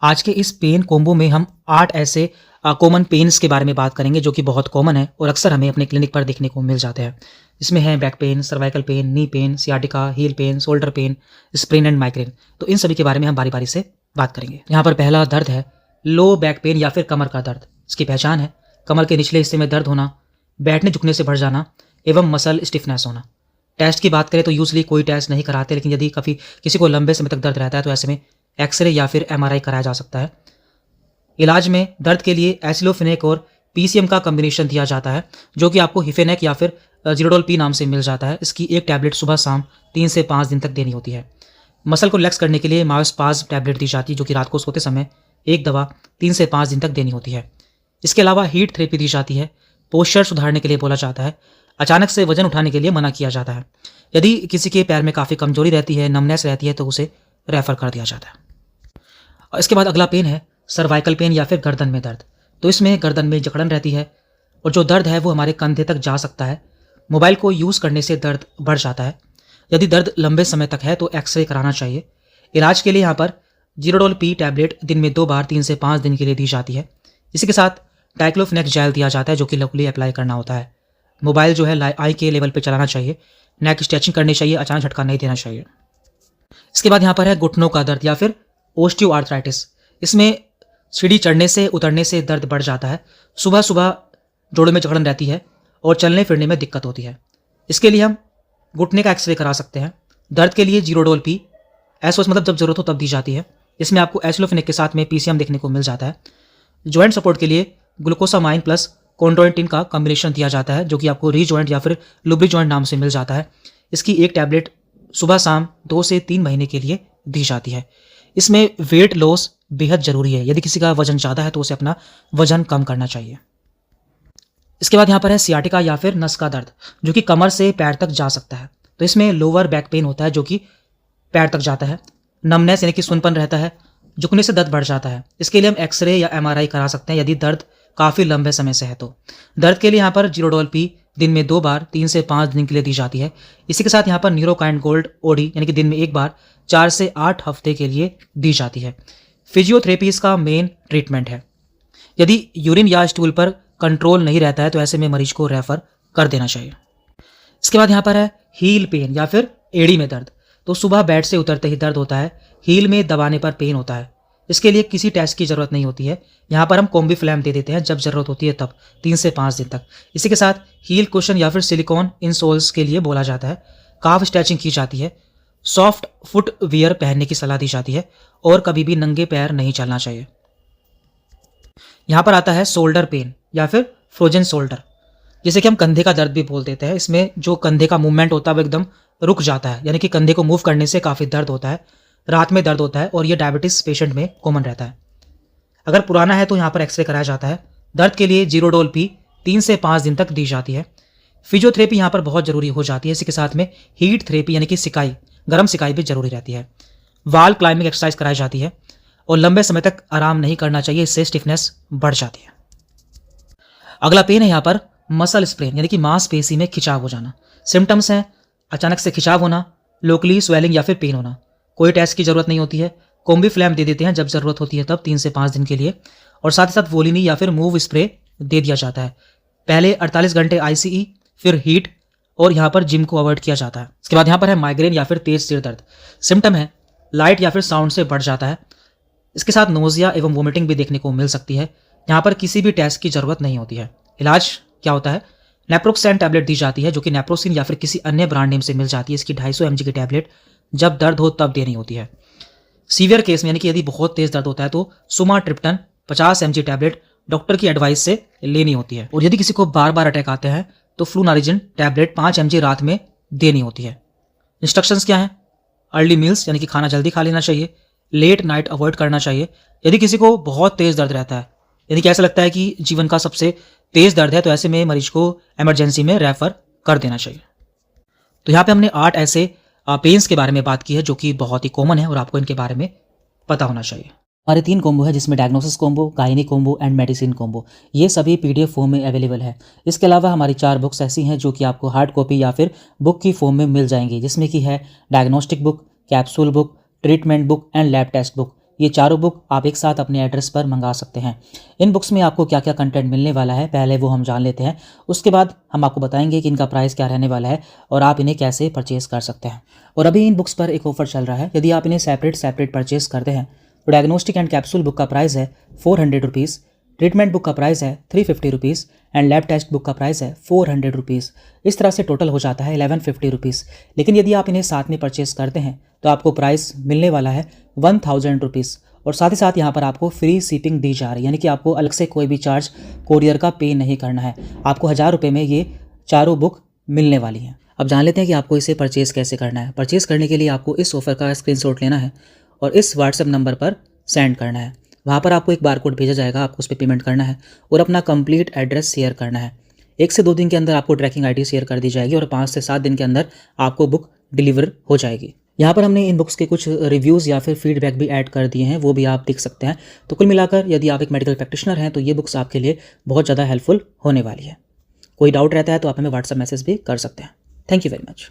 आज के इस पेन कॉम्बो में हम 8 ऐसे कॉमन पेन्स के बारे में बात करेंगे जो कि बहुत कॉमन है और अक्सर हमें अपने क्लिनिक पर देखने को मिल जाते हैं। इसमें है back pain, cervical pain, knee pain, sciatica, heal pen, shoulder pain, sprain and migraine. तो इन सभी के बारे में हम बारी-बारी से बात करेंगे। यहाँ पर पहला दर्द है लो बैक पेन या फिर कमर का दर्द। इसकी पहचान है कमर के निचले हिस्से में दर्द होना, बैठने झुकने से बढ़ जाना एवं मसल स्टिफनेस होना। टेस्ट की बात करें तो यूजली कोई टेस्ट नहीं कराते, लेकिन यदि किसी को लंबे समय तक दर्द रहता है तो ऐसे में एक्सरे या फिर एमआरआई कराया जा सकता है। इलाज में दर्द के लिए एसिलोफेनेक और पीसीएम का कॉम्बिनेशन दिया जाता है, जो कि आपको हिफेनेक या फिर जीरोडोल पी नाम से मिल जाता है। इसकी एक टैबलेट सुबह शाम 3 से 5 दिन तक देनी होती है। मसल को रिलैक्स करने के लिए मायोस्पाज टैबलेट दी जाती है, जो कि रात को सोते समय एक दवा 3 से 5 दिन तक देनी होती है। इसके अलावा हीट थेरेपी दी जाती है। पोस्चर सुधारने के लिए बोला जाता है। अचानक से वजन उठाने के लिए मना किया जाता है। यदि किसी के पैर में काफ़ी कमजोरी रहती है, नमनेस रहती है, तो उसे रेफर कर दिया जाता है। और इसके बाद अगला पेन है सर्वाइकल पेन या फिर गर्दन में दर्द। तो इसमें गर्दन में जकड़न रहती है और जो दर्द है वो हमारे कंधे तक जा सकता है। मोबाइल को यूज़ करने से दर्द बढ़ जाता है। यदि दर्द लंबे समय तक है तो एक्सरे कराना चाहिए। इलाज के लिए यहाँ पर जीरोडोल पी टैबलेट दिन में 2 बार 3 से 5 दिन के लिए दी जाती है। इसी के साथ डाइक्लोफेनेक जेल दिया जाता है, जो कि लोकली अप्लाई करना होता है। मोबाइल जो है आई के लेवल पे चलाना चाहिए। नेक स्ट्रेचिंग करनी चाहिए, अचानक झटका नहीं देना चाहिए। इसके बाद यहाँ पर है घुटनों का दर्द या फिर ओस्टियोआर्थराइटिस। इसमें सीढ़ी चढ़ने से उतरने से दर्द बढ़ जाता है। सुबह सुबह जोड़ों में जकड़न रहती है और चलने फिरने में दिक्कत होती है। इसके लिए हम घुटने का एक्सरे करा सकते हैं। दर्द के लिए जीरोडोल पी एसओएस मतलब जब जरूरत हो तब दी जाती है। इसमें आपको एसिलोफेनेक के साथ में पीसीएम देखने को मिल जाता है। जॉइंट सपोर्ट के लिए ग्लूकोसामाइन प्लस कॉन्ड्रोइटिन का कॉम्बिनेशन दिया जाता है, जो कि आपको री जॉइंट या फिर लुब्री जॉइंट नाम से मिल जाता है। इसकी एक टैबलेट सुबह शाम 2 से 3 महीने के लिए दी जाती है। इसमें वेट लॉस बेहद जरूरी है। यदि किसी का वजन ज़्यादा है तो उसे अपना वजन कम करना चाहिए। इसके बाद यहाँ पर है सियाटिका या फिर नस का दर्द, जो कि कमर से पैर तक जा सकता है। तो इसमें लोअर बैक पेन होता है, जो कि पैर तक जाता है। नमनेस यानी कि सुनपन रहता है। झुकने से दर्द बढ़ जाता है। इसके लिए हम एक्सरे या एमआरआई करा सकते हैं यदि दर्द काफ़ी लंबे समय से है तो। दर्द के लिए यहाँ पर जीरोडोल पी दिन में 2 बार 3 से 5 दिन के लिए दी जाती है। इसी के साथ यहाँ पर न्यूरोकाइंड गोल्ड ओडी यानी कि दिन में 1 बार 4 से 8 हफ्ते के लिए दी जाती है। फिजियोथेरेपी इसका मेन ट्रीटमेंट है। यदि यूरिन या स्टूल पर कंट्रोल नहीं रहता है तो ऐसे में मरीज को रेफर कर देना चाहिए। इसके बाद यहाँ पर है हील पेन या फिर एड़ी में दर्द। तो सुबह बेड से उतरते ही दर्द होता है। हील में दबाने पर पेन होता है। इसके लिए किसी टेस्ट की जरूरत नहीं होती है। यहाँ पर हम कॉम्बीफ्लैम दे देते हैं जब जरूरत होती है तब 3 से 5 दिन तक। इसी के साथ हील कुशन या फिर सिलिकॉन इंसोल्स के लिए बोला जाता है। काफ स्ट्रेचिंग की जाती है। सॉफ्ट फुट वियर पहनने की सलाह दी जाती है और कभी भी नंगे पैर नहीं चलना चाहिए। यहाँ पर आता है शोल्डर पेन या फिर फ्रोजन शोल्डर, जिसे कि हम कंधे का दर्द भी बोल देते हैं। इसमें जो कंधे का मूवमेंट होता है वो एकदम रुक जाता है, यानी कि कंधे को मूव करने से काफ़ी दर्द होता है। रात में दर्द होता है और ये डायबिटीज पेशेंट में कॉमन रहता है। अगर पुराना है तो यहाँ पर एक्सरे कराया जाता है। दर्द के लिए जीरोडोल पी 3 से 5 दिन तक दी जाती है। फिजियोथेरेपी यहाँ पर बहुत जरूरी हो जाती है। इसी के साथ में हीट थेरेपी यानी कि सिकाई, गर्म सिकाई भी जरूरी रहती है। वाल क्लाइंबिंग एक्सरसाइज कराई जाती है और लंबे समय तक आराम नहीं करना चाहिए, इससे स्टिफनेस बढ़ जाती है। अगला पेन है यहाँ पर मसल स्प्रेन यानी कि मांसपेशी में खिंचाव हो जाना। सिम्टम्स हैं अचानक से खिंचाव होना, लोकली स्वेलिंग या फिर पेन होना। कोई टेस्ट की जरूरत नहीं होती है। कॉम्बीफ्लैम दे देते हैं जब जरूरत होती है तब 3 से 5 दिन के लिए, और साथ ही साथ वोलिनी या फिर मूव स्प्रे दे दिया जाता है। पहले 48 घंटे आईसीई, फिर हीट, और यहाँ पर जिम को अवॉइड किया जाता है। इसके बाद यहाँ पर है माइग्रेन या फिर तेज सिर दर्द। सिम्टम है लाइट या फिर साउंड से बढ़ जाता है। इसके साथ नोजिया एवं वोमिटिंग भी देखने को मिल सकती है। यहाँ पर किसी भी टेस्ट की जरूरत नहीं होती है। इलाज क्या होता है? नेप्रोक्सेन टैबलेट दी जाती है, जो कि नेप्रोसिन या फिर किसी अन्य ब्रांड नेम से मिल जाती है। इसकी 250 mg की टैबलेट जब दर्द हो तब देनी होती है। सीवियर केस में यानी कि यदि बहुत तेज दर्द होता है तो सुमाट्रिप्टन 50 mg टैबलेट डॉक्टर की एडवाइस से लेनी होती है। और यदि किसी को बार बार अटैक आते हैं तो फ्लूनारिजिन टैबलेट 5 mg रात में देनी होती है। इंस्ट्रक्शंस क्या हैं? अर्ली मील्स यानी कि खाना जल्दी खा लेना चाहिए। लेट नाइट अवॉइड करना चाहिए। यदि किसी को बहुत तेज दर्द रहता है, यानी कि ऐसा लगता है कि जीवन का सबसे तेज दर्द है, तो ऐसे में मरीज को इमरजेंसी में रेफर कर देना चाहिए। तो यहाँ पे हमने 8 ऐसे पेन्स के बारे में बात की है जो कि बहुत ही कॉमन है और आपको इनके बारे में पता होना चाहिए। हमारे 3 कॉम्बो है, जिसमें diagnosis combo, gynae combo and medicine combo. ये सभी पीडीएफ फॉर्म में अवेलेबल है। इसके अलावा हमारी 4 बुक्स ऐसी हैं जो कि आपको हार्ड कॉपी या फिर बुक की फॉर्म में मिल जाएंगी, जिसमें कि है diagnostic book, capsule book, treatment book and lab test book. ये चारों बुक आप एक साथ अपने एड्रेस पर मंगा सकते हैं। इन बुक्स में आपको क्या क्या कंटेंट मिलने वाला है पहले वो हम जान लेते हैं, उसके बाद हम आपको बताएंगे कि इनका प्राइस क्या रहने वाला है और आप इन्हें कैसे परचेज़ कर सकते हैं। और अभी इन बुक्स पर एक ऑफर चल रहा है, यदि आप इन्हें सेपरेट परचेज़ करते हैं तो डायग्नोस्टिक एंड कैप्सूल बुक का प्राइस है 400 रुपीज़, ट्रीटमेंट बुक का प्राइस है 350 rupees and lab test book का प्राइस है 400 रुपीज़। इस तरह से टोटल हो जाता है 1150 रुपीज़। लेकिन यदि आप इन्हें साथ में परचेज़ करते हैं तो आपको प्राइस मिलने वाला है 1000 रुपीज़ और साथ ही साथ यहाँ पर आपको फ्री शिपिंग दी जा रही है, यानी कि आपको अलग से कोई भी चार्ज कोरियर का पे नहीं करना है। आपको 1000 रुपये में ये चारों बुक मिलने वाली हैं। अब जान लेते हैं कि आपको इसे परचेज़ कैसे करना है। परचेज़ करने के लिए आपको इस ऑफ़र का स्क्रीनशॉट लेना है और इस व्हाट्सएप नंबर पर सेंड करना है। वहाँ पर आपको एक बारकोड भेजा जाएगा, आपको उस पर पेमेंट करना है और अपना कंप्लीट एड्रेस शेयर करना है। 1 से 2 दिन के अंदर आपको ट्रैकिंग आईडी शेयर कर दी जाएगी और 5 से 7 दिन के अंदर आपको बुक डिलीवर हो जाएगी। यहाँ पर हमने इन बुक्स के कुछ रिव्यूज़ या फिर फीडबैक भी ऐड कर दिए हैं, वो भी आप देख सकते हैं। तो कुल मिलाकर यदि आप एक मेडिकल प्रैक्टिशनर हैं तो ये बुक्स आपके लिए बहुत ज़्यादा हेल्पफुल होने वाली है। कोई डाउट रहता है तो आप हमें व्हाट्सएप मैसेज भी कर सकते हैं। Thank you very much.